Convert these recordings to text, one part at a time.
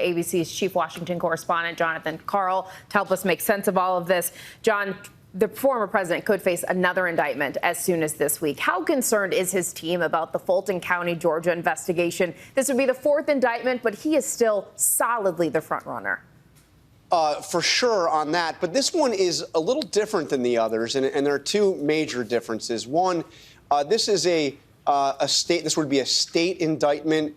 ABC's chief Washington correspondent, Jonathon Karl, to help us make sense of all of this. John, the former president could face another indictment as soon as this week. How concerned is his team about the Fulton County, Georgia investigation? This would be the fourth indictment, but he is still solidly the front runner. For sure on that. But this one is a little different than the others, and there are two major differences. One, this is this would be a state indictment.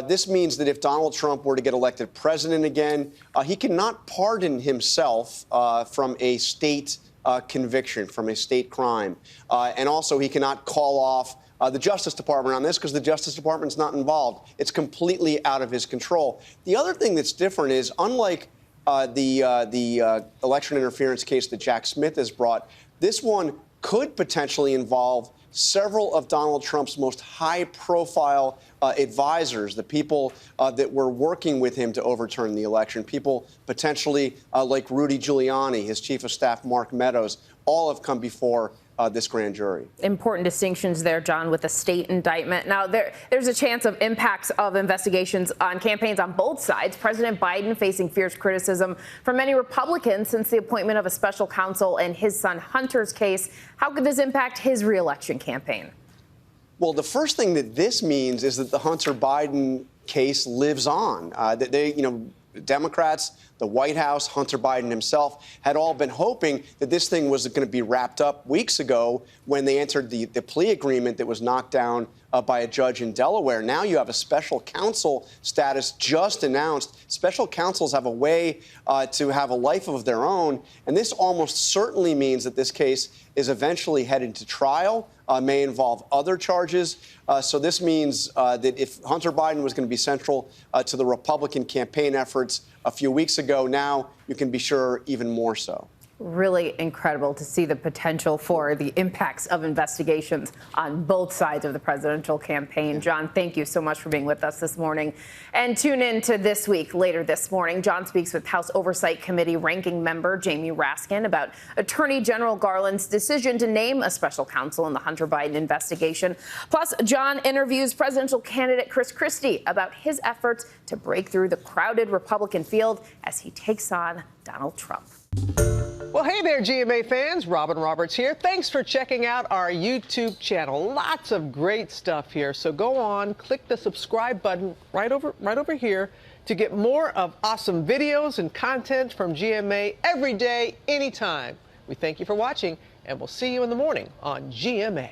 This means that if Donald Trump were to get elected president again, he cannot pardon himself from a state conviction, from a state crime. And also, he cannot call off the Justice Department on this because the Justice Department's not involved. It's completely out of his control. The other thing that's different is, unlike the election interference case that Jack Smith has brought, this one could potentially involve several of Donald Trump's most high-profile advisors, the people that were working with him to overturn the election, people potentially like Rudy Giuliani, his chief of staff, Mark Meadows, all have come before this grand jury. Important distinctions there, John, with the state indictment. Now, there's a chance of impacts of investigations on campaigns on both sides. President Biden facing fierce criticism from many Republicans since the appointment of a special counsel in his son Hunter's case. How could this impact his reelection campaign? Well, the first thing that this means is that the Hunter Biden case lives on. Democrats, the White House, Hunter Biden himself had all been hoping that this thing was going to be wrapped up weeks ago when they entered the plea agreement that was knocked down by a judge in Delaware. Now you have a special counsel status just announced. Special counsels have a way to have a life of their own, and this almost certainly means that this case is eventually headed to trial, may involve other charges. So this means that if Hunter Biden was going to be central to the Republican campaign efforts a few weeks ago, now you can be sure even more so. Really incredible to see the potential for the impacts of investigations on both sides of the presidential campaign. John, thank you so much for being with us this morning. And tune in to This Week later this morning. John speaks with House Oversight Committee ranking member Jamie Raskin about Attorney General Garland's decision to name a special counsel in the Hunter Biden investigation. Plus, John interviews presidential candidate Chris Christie about his efforts to break through the crowded Republican field as he takes on Donald Trump. Well, hey there, GMA fans. Robin Roberts here. Thanks for checking out our YouTube channel. Lots of great stuff here. So go on, click the subscribe button right over here to get more of awesome videos and content from GMA every day, anytime. We thank you for watching, and we'll see you in the morning on GMA.